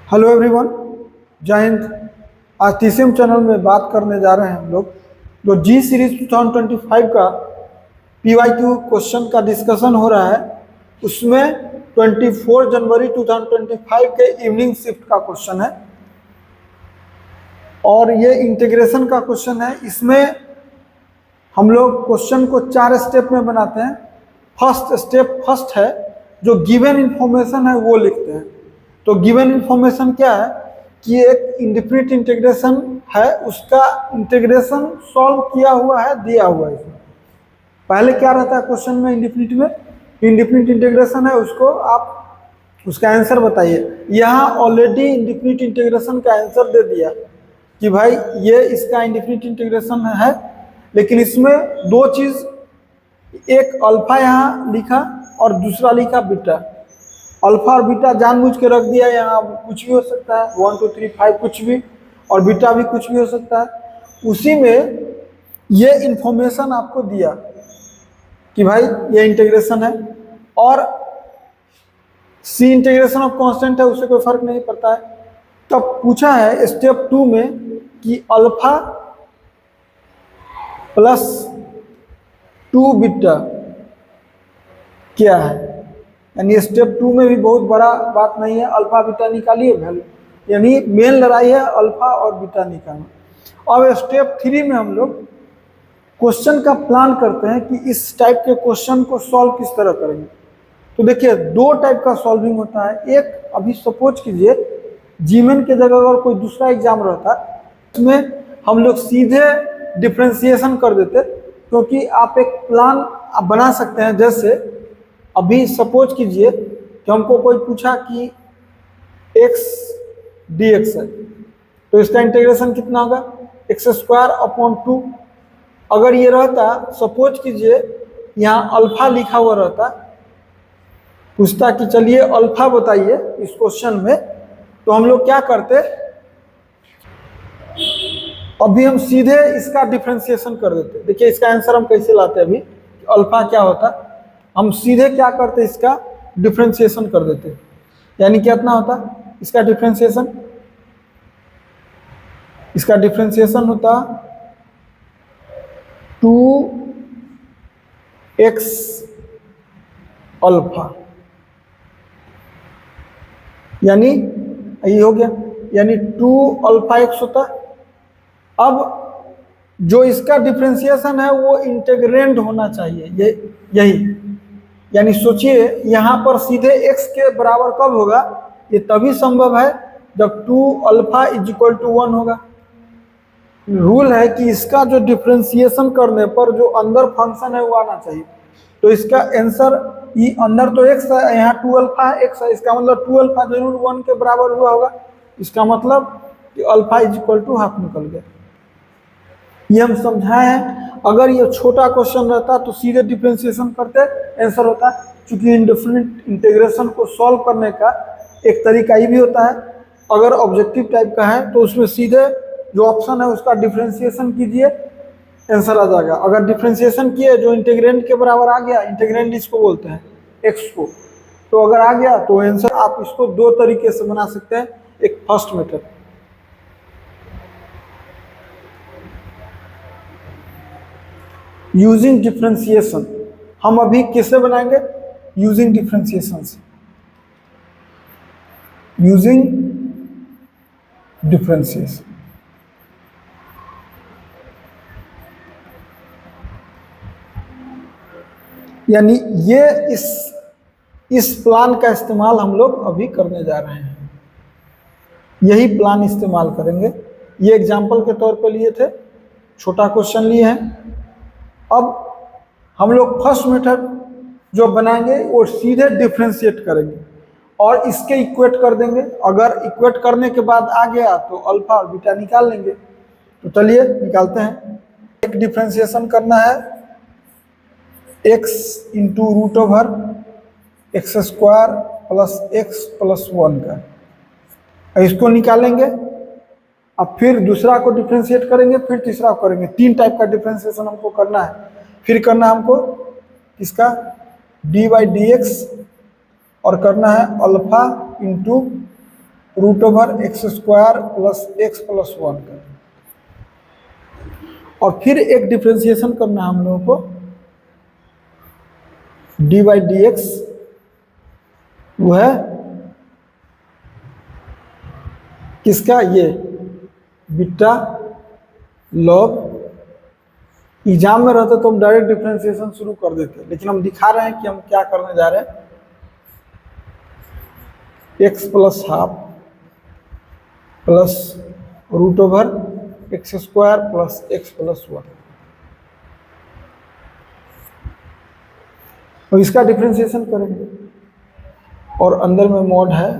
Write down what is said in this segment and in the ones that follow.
Hello everyone, जय हिंद। आज तीसरे चैनल में बात करने जा रहे हैं हम लोग जो जी सीरीज 2025 का PYQ क्वेश्चन का डिस्कशन हो रहा है। उसमें 24 जनवरी 2025 के इवनिंग शिफ्ट का क्वेश्चन है और ये इंटीग्रेशन का क्वेश्चन है। इसमें हम लोग क्वेश्चन को 4 स्टेप में बनाते हैं। फर्स्ट है जो गिवन इंफॉर्मेशन है वो लिखते हैं। तो गिवन इंफॉर्मेशन क्या है कि एक इंडेफिनिट इंटीग्रेशन है, उसका इंटीग्रेशन सॉल्व किया हुआ है, दिया हुआ है। इसमें पहले क्या रहता है क्वेश्चन में, इंडेफिनिट इंटीग्रेशन है, उसको आप उसका आंसर बताइए। यहाँ ऑलरेडी इंडेफिनिट इंटीग्रेशन का आंसर दे दिया कि भाई ये इसका इंडेफिनिट इंटीग्रेशन है, लेकिन इसमें दो चीज, एक अल्फा यहाँ लिखा और दूसरा लिखा बीटा। अल्फा और बीटा जानबूझ के रख दिया, यहाँ कुछ भी हो सकता है, 1 2 3 5 कुछ भी, और बीटा भी कुछ भी हो सकता है। उसी में ये इंफॉर्मेशन आपको दिया कि भाई ये इंटीग्रेशन है और सी इंटीग्रेशन ऑफ कांस्टेंट है, उससे कोई फर्क नहीं पड़ता है। तब पूछा है स्टेप 2 में कि अल्फा प्लस 2 बीटा क्या है। यानी स्टेप 2 में भी बहुत बड़ा बात नहीं है, अल्फा बीटा निकालिए वैल्यू, यानी मेन लड़ाई है अल्फा और बीटा निकालना। अब स्टेप 3 में हम लोग क्वेश्चन का प्लान करते हैं कि इस टाइप के क्वेश्चन को सॉल्व किस तरह करेंगे। तो देखिए दो टाइप का सॉल्विंग होता है। एक, अभी सपोज कीजिए जीमेन के जगह अगर कोई दूसरा एग्जाम रहता, इसमें हम लोग सीधे डिफ्रेंसिएशन कर देते, क्योंकि आप एक प्लान बना सकते हैं। जैसे अभी सपोज कीजिए कि हमको कोई पूछा कि x dx है, तो इसका इंटीग्रेशन कितना होगा, x² 2। अगर ये रहता, सपोज कीजिए यहाँ अल्फा लिखा हुआ रहता, पूछता कि चलिए अल्फा बताइए इस क्वेश्चन में, तो हम लोग क्या करते, अभी हम सीधे इसका डिफ्रेंसिएशन कर देते। देखिए इसका आंसर हम कैसे लाते, अभी अल्फा क्या होता, हम सीधे क्या करते, इसका डिफ्रेंसिएशन कर देते। यानी कितना होता इसका डिफ्रेंसिएशन, होता 2x अल्फा, यानी ये हो गया, यानी 2 अल्फा x होता। अब जो इसका डिफ्रेंसिएशन है वो इंटीग्रेंड होना चाहिए, यही। यानी सोचिए यहाँ पर सीधे x के बराबर कब होगा, ये तभी संभव है जब 2 अल्फा = 1 होगा। रूल है कि इसका जो डिफ्रेंसिएशन करने पर जो अंदर फंक्शन है वो आना चाहिए। तो इसका आंसर, ये अंदर तो x है, यहाँ 2 अल्फा है, x है, इसका मतलब 2 अल्फा जरूर 1 के बराबर हुआ होगा। इसका मतलब कि अल्फा = हाफ निकल गया। ये हम समझाए हैं। अगर ये छोटा क्वेश्चन रहता तो सीधे डिफरेंशिएशन करते, आंसर होता। क्योंकि इंडेफिनिट इंटीग्रेशन को सॉल्व करने का एक तरीका ये भी होता है, अगर ऑब्जेक्टिव टाइप का है तो उसमें सीधे जो ऑप्शन है उसका डिफरेंशिएशन कीजिए, आंसर आ जाएगा। अगर डिफरेंशिएशन किए जो इंटीग्रेंड के बराबर आ गया, इंटीग्रेंड इसको बोलते हैं x को, तो अगर आ गया तो आंसर। आप इसको दो तरीके से बना सकते हैं। एक फर्स्ट मेथड, यूजिंग डिफरेंशिएशन। हम अभी किससे बनाएंगे, यूजिंग डिफरेंशिएशन से, यूजिंग डिफरेंशिएशन। यानी ये इस प्लान का इस्तेमाल हम लोग अभी करने जा रहे हैं, यही प्लान इस्तेमाल करेंगे। ये एग्जाम्पल के तौर पे लिए थे, छोटा क्वेश्चन लिए हैं। अब हम लोग फर्स्ट मेथड जो बनाएंगे वो सीधे डिफरेंशिएट करेंगे और इसके इक्वेट कर देंगे। अगर इक्वेट करने के बाद आ गया तो अल्फा और बीटा निकाल लेंगे। तो चलिए निकालते हैं। एक डिफरेंशिएशन करना है x × x² + x + 1 का, इसको निकालेंगे। अब फिर दूसरा को डिफरेंशिएट करेंगे, फिर तीसरा को करेंगे। 3 टाइप का डिफरेंशिएशन हमको करना है। फिर करना हमको इसका dy/dx और करना है alpha × root over x square plus x plus 1 का। और फिर एक डिफ्रेंसिएशन करना है हम लोगों को, डी बाई डी एक्स, वो है किसका, ये बीटा लॉग। एग्जाम में रहता तो हम डायरेक्ट डिफ्रेंसिएशन शुरू कर देते, लेकिन हम दिखा रहे हैं कि हम क्या करने जा रहे हैं। X plus half plus root over x square plus x plus 1, तो इसका डिफ्रेंसिएशन करेंगे। और अंदर में मॉड है,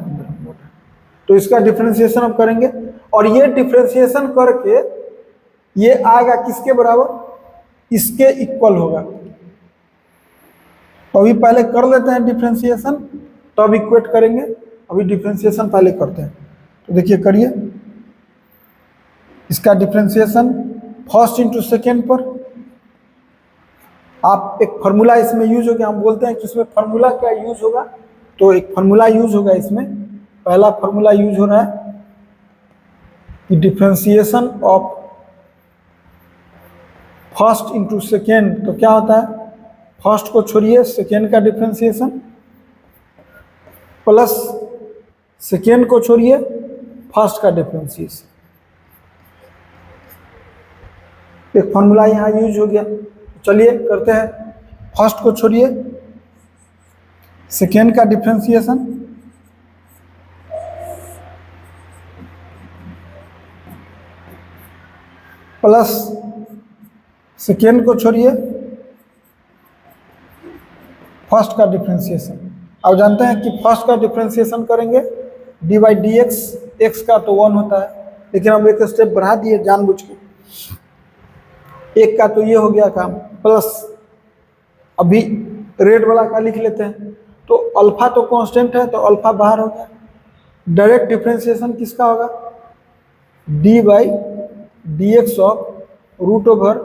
तो इसका डिफ्रेंसिएशन हम करेंगे। और ये डिफ्रेंसिएशन करके ये आएगा किसके बराबर, इसके इक्वल होगा। तो अभी पहले कर लेते हैं डिफ्रेंसिएशन, तब इक्वेट करेंगे। अभी डिफ्रेंसिएशन पहले करते हैं, तो देखिए करिए इसका डिफ्रेंसिएशन फर्स्ट इंटू सेकेंड पर। आप एक फार्मूला इसमें यूज होगा, हम बोलते हैं कि इसमें फार्मूला क्या यूज होगा, तो एक फार्मूला यूज होगा इसमें। पहला फार्मूला यूज हो रहा है कि differentiation of first into second, तो क्या होता है, फर्स्ट को छोड़िए सेकेंड का डिफ्रेंसिएशन प्लस सेकेंड को छोड़िए फर्स्ट का डिफ्रेंसिएशन। एक फॉर्मूला यहाँ यूज हो गया। चलिए करते हैं, फर्स्ट को छोड़िए सेकेंड का डिफ्रेंसिएशन प्लस सेकेंड को छोड़िए फर्स्ट का डिफ्रेंसिएशन। अब जानते हैं कि फर्स्ट का डिफ्रेंसिएशन करेंगे D by d x, x का तो 1 होता है, लेकिन हम एक स्टेप बढ़ा दिए जानबूझ के, एक का तो ये हो गया काम, प्लस अभी रेड वाला का लिख लेते हैं। तो अल्फा तो कांस्टेंट है, तो अल्फा बाहर हो गया। डायरेक्ट डिफ्रेंसिएशन किसका होगा, d by d x of root over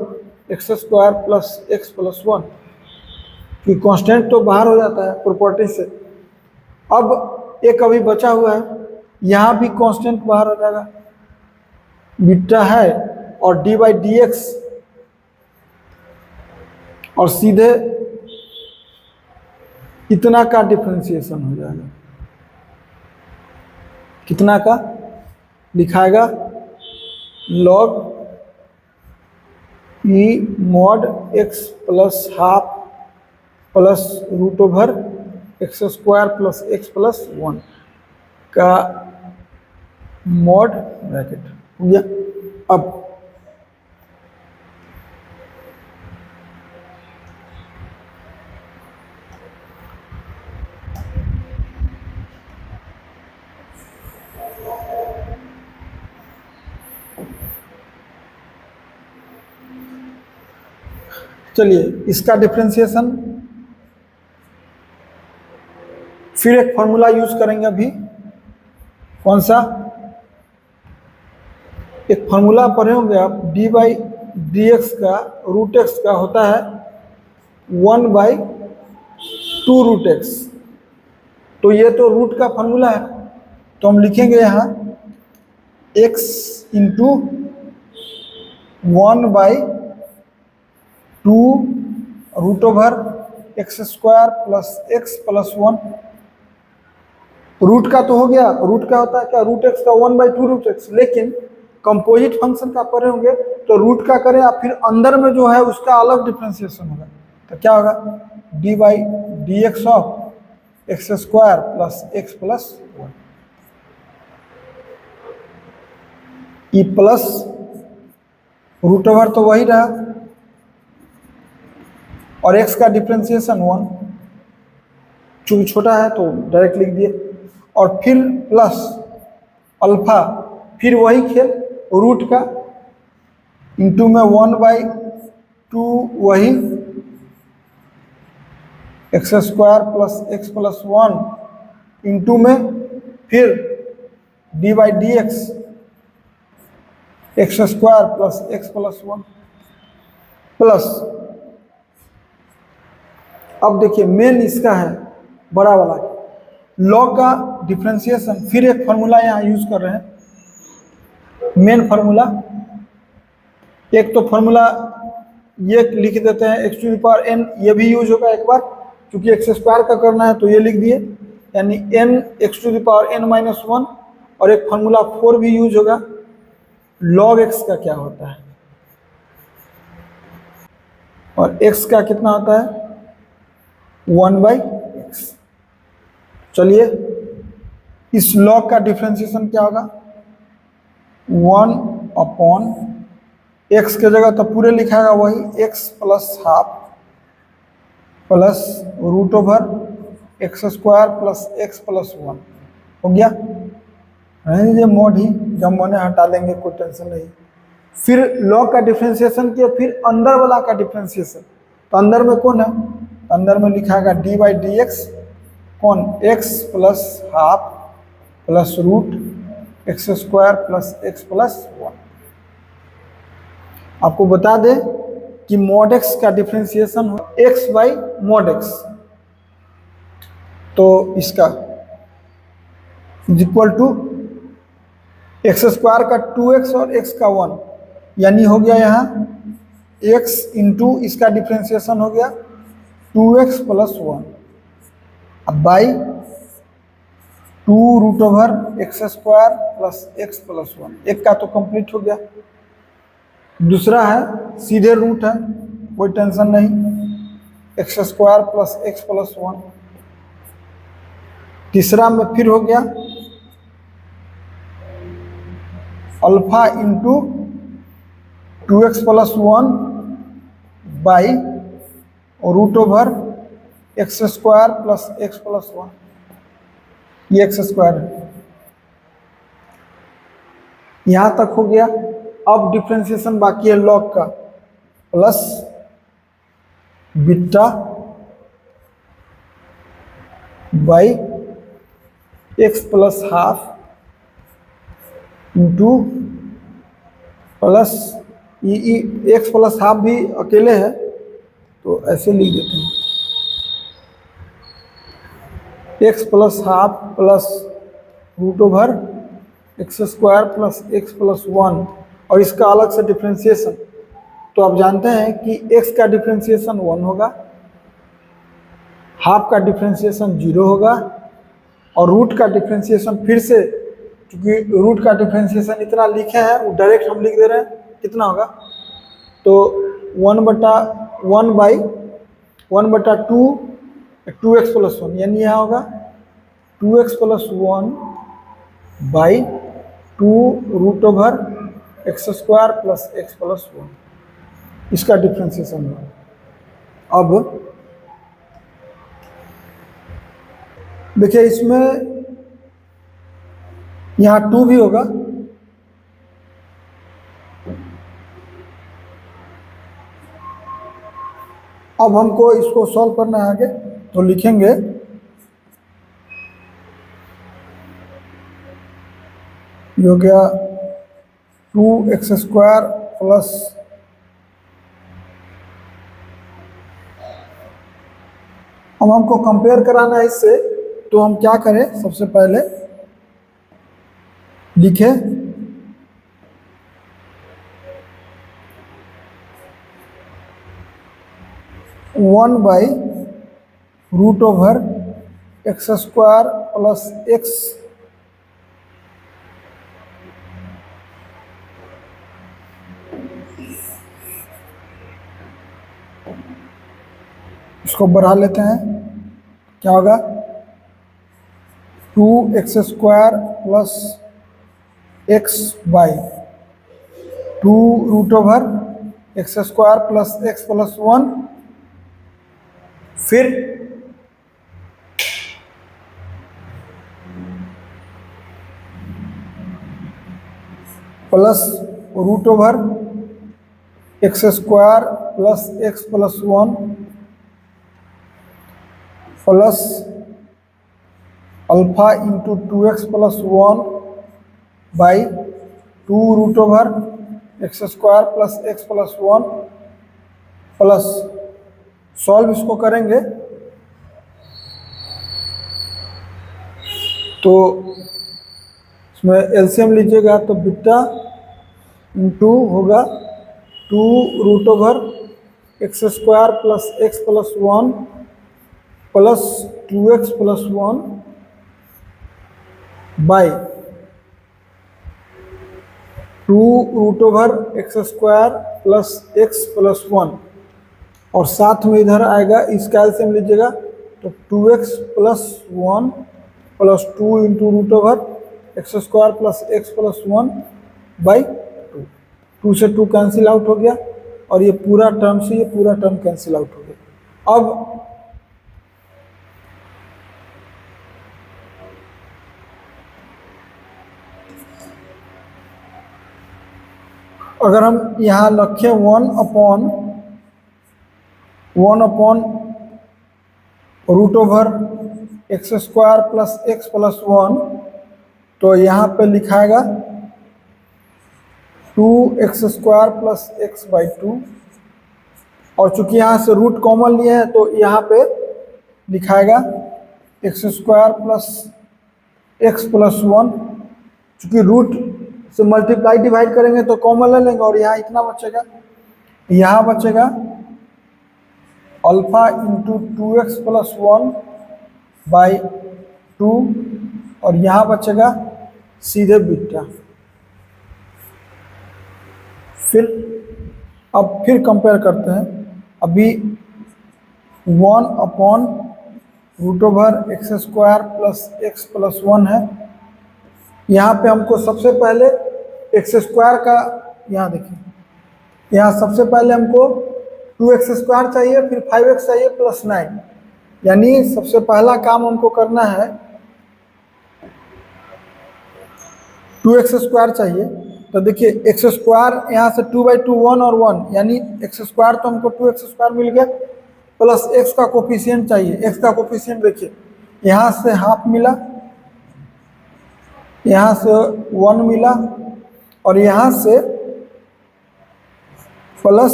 x square plus x plus 1, कि कांस्टेंट तो बाहर हो जाता है प्रॉपर्टी से। अब एक अभी बचा हुआ है, यहाँ भी कांस्टेंट बाहर हो जाएगा, बीटा है और डी बाई डी एक्स, और सीधे इतना का डिफ्रेंसिएशन हो जाएगा। कितना का लिखाएगा, log e mod x plus half plus root over x square plus x plus 1 का मॉड ब्रैकेट हो गया। अब चलिए इसका डिफ्रेंसिएशन, फिर एक फॉर्मूला यूज करेंगे अभी। कौन सा, एक फॉर्मूला पढ़े होंगे आप, डी बाई डी एक्स का रूट एक्स का होता है 1 बाई 2 रूट एक्स। तो ये तो रूट का फॉर्मूला है, तो हम लिखेंगे यहाँ x into 1 by 2 root over x square plus x plus 1। Root का तो हो गया, रूट का होता है क्या, रूट एक्स का 1 बाई 2 रूट एक्स, लेकिन कंपोजिट फंक्शन का पढ़े होंगे तो रूट का करें और फिर अंदर में जो है उसका अलग डिफ्रेंसिएशन होगा। तो क्या होगा, d by d x of x square plus x plus 1, e plus root over तो वही रहा और x का डिफ्रेंसिएशन 1, चूंकि छोटा है तो डायरेक्ट लिख दिए। और फिर प्लस अल्फा, फिर वही खेल रूट का, इंटू में 1 बाई 2 वही x square plus x plus 1, into में फिर D by d x x square plus x plus 1 plus, अब देखिए मेन इसका है बड़ा वाला, लॉग का डिफरेंशिएशन, फिर एक फार्मूला यहाँ यूज कर रहे हैं, मेन फार्मूला। एक तो फार्मूला ये लिख देते हैं x to the power n, ये भी यूज होगा एक बार, क्योंकि एक्स स्क्वायर का करना है तो ये लिख दिए, यानी n x to the power n minus one. और एक फार्मूला 4 भी यूज होगा, लॉग एक्स का क्या होता है, और एक्स का कितना होता है 1/x। चलिए इस लॉग का डिफरेंशिएशन क्या होगा, 1/x के जगह तो पूरे लिखाएगा वही x plus half plus root over x square plus x plus 1 हो गया। रहने दीजिए मोड ही, जब मोने हटा लेंगे कोई टेंशन नहीं। फिर लॉग का डिफरेंशिएशन किया, फिर अंदर वाला का डिफरेंशिएशन, तो अंदर में कौन है, अंदर में लिखाएगा d/dx, कौन x plus half plus root x square plus x plus 1। आपको बता दें कि मॉड x का डिफरेंशिएशन हो x/mod x, तो इसका इक्वल टू एक्स स्क्वायर का 2x और x का 1, यानी हो गया यहाँ x इंटू इसका डिफरेंशिएशन हो गया 2x प्लस 1, अब by 2 root over x square plus x plus 1। एक का तो कंप्लीट हो गया, दूसरा है सीधे रूट है, कोई टेंशन नहीं, x square plus x plus 1। तीसरा में फिर हो गया alpha into 2x plus 1 by root over x square plus x plus 1, ये एक्स स्क्वायर है। यहां तक हो गया। अब डिफरेंशिएशन बाकी है लॉग का, plus beta by x plus half into plus x plus half भी अकेले है तो ऐसे लिख देते हैं, x plus half plus root over x square plus x plus 1, और इसका अलग से डिफरेंशिएशन। तो आप जानते हैं कि x का डिफरेंशिएशन 1 होगा, हाफ का डिफरेंशिएशन 0 होगा, और रूट का डिफरेंशिएशन फिर से, क्योंकि रूट का डिफरेंशिएशन इतना लिखे हैं वो डायरेक्ट हम लिख दे रहे हैं, कितना होगा, तो 1/2 2x प्लस 1, यानी यहाँ होगा 2x plus 1 by 2 root over x square plus x plus 1, इसका डिफरेंशिएशन है। अब देखिए इसमें यहाँ 2 भी होगा, अब हमको इसको सॉल्व करना है आगे, तो लिखेंगे ये हो गया 2x स्क्वायर प्लस अब हमको कंपेयर कराना है इससे, तो हम क्या करें, सबसे पहले लिखे 1/रूट over x square plus x इसको बढ़ा लेते हैं, क्या होगा 2x square plus x by 2 root over x square plus x plus 1, फिर plus root over x square plus x plus 1 plus alpha into 2x plus 1 by 2 root over x square plus x plus 1 plus solve इसको करेंगे तो इसमें LCM लीजिएगा तो beta into होगा 2√एक्स² plus x plus 1 plus 2x plus 1 by 2√एक्स² plus x plus 1 और साथ में इधर आएगा, इसका एलसीएम लीजिएगा तो 2x प्लस 1 प्लस 2 इंटू √एक्स² प्लस एक्स प्लस 1 बाई 2 से 2 कैंसिल आउट हो गया और ये पूरा टर्म से ये पूरा टर्म कैंसिल आउट हो गया। अब अगर हम यहाँ रखें 1/√एक्स² प्लस एक्स प्लस 1 तो यहाँ पे लिखाएगा 2x² प्लस एक्स बाई 2 और चूंकि यहाँ से रूट कॉमन लिए हैं तो यहाँ पे लिखाएगा x² प्लस एक्स प्लस 1। चूंकि रूट से मल्टीप्लाई डिवाइड करेंगे तो कॉमन ले लेंगे और यहाँ इतना बचेगा, यहाँ बचेगा alpha into 2x plus 1 by 2 और यहाँ बचेगा सीधे बीटा। फिर कंपेयर करते हैं। अभी 1/√एक्स² प्लस एक्स प्लस 1 है। यहाँ पे हमको सबसे पहले x² का, यहाँ देखिए, यहाँ सबसे पहले हमको 2x² चाहिए, फिर 5x चाहिए प्लस 9, यानी सबसे पहला काम हमको करना है 2x² चाहिए। तो देखिए x² यहाँ से 2/2 1 और 1 यानी x² तो हमको 2x² मिल गया प्लस x का कोफिशिएंट चाहिए। x का कोफिशिएंट देखिए, यहाँ से हाफ मिला, यहाँ से 1 मिला और यहाँ से प्लस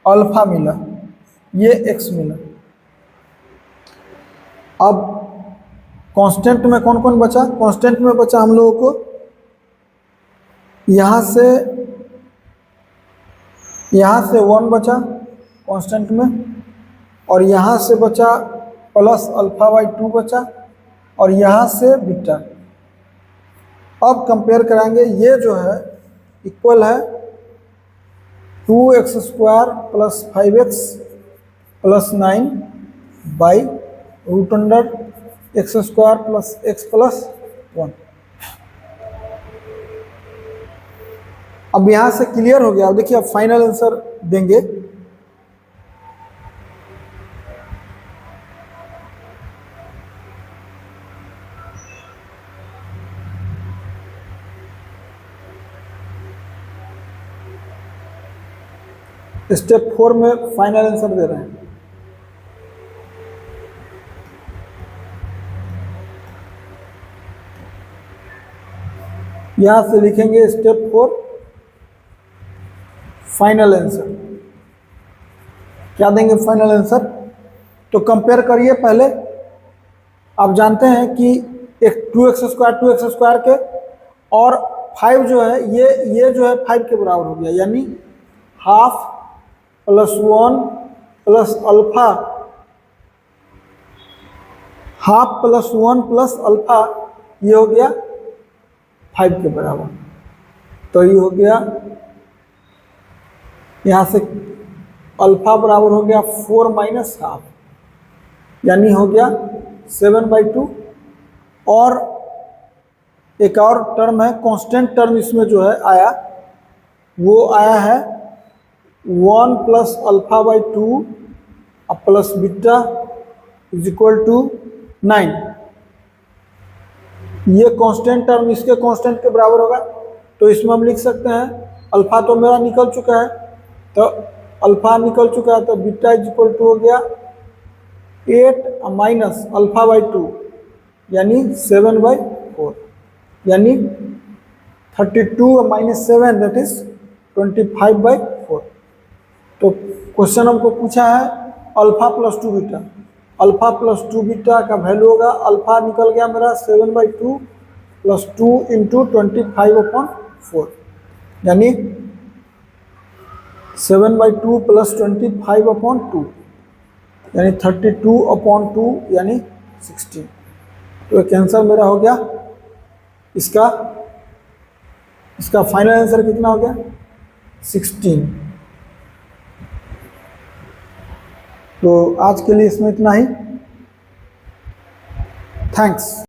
अल्फा मिला, ये x मिला। अब कांस्टेंट में कौन कौन बचा? कांस्टेंट में बचा हम लोगों को यहाँ से 1 बचा कांस्टेंट में और यहाँ से बचा प्लस अल्फा बाई 2 बचा और यहाँ से बीटा। अब कंपेयर कराएंगे, ये जो है इक्वल है 2x² plus 5x plus 9 by √एक्स² प्लस एक्स प्लस 1। अब यहाँ से क्लियर हो गया। अब देखिए, अब फाइनल आंसर देंगे। स्टेप 4 में फाइनल आंसर दे रहे हैं। यहां से लिखेंगे स्टेप 4 फाइनल आंसर। क्या देंगे फाइनल आंसर? तो कंपेयर करिए। पहले आप जानते हैं कि एक 2x² के और 5 जो है ये जो है 5 के बराबर हो गया, यानी half plus 1 plus alpha, half plus 1 plus alpha, ये हो गया 5 के बराबर। तो ये हो गया, यहाँ से अल्फा बराबर हो गया 4 माइनस हाफ, यानी हो गया 7/2। और एक और टर्म है, कांस्टेंट टर्म इसमें जो है आया, वो आया है 1 plus alpha by 2 plus beta is equal to 9। ये कांस्टेंट टर्म इसके कांस्टेंट के बराबर होगा। तो इसमें हम लिख सकते हैं, अल्फा तो मेरा निकल चुका है, तो अल्फा निकल चुका है, तो बीटा इज इक्वल टू हो गया 8 माइनस अल्फा बाई 2 यानी 7/4, यानी 32 माइनस 7 दैट इज 25/4। तो क्वेश्चन हमको पूछा है alpha plus 2 beta, alpha plus 2 beta का वैल्यू होगा, अल्फा निकल गया मेरा 7/2 प्लस 2 इंटू 25/4, यानी 7/2 प्लस 25/2 यानी 32/2 यानी 16। तो एक आंसर मेरा हो गया। इसका फाइनल आंसर कितना हो गया? 16। तो आज के लिए इसमें इतना ही। थैंक्स।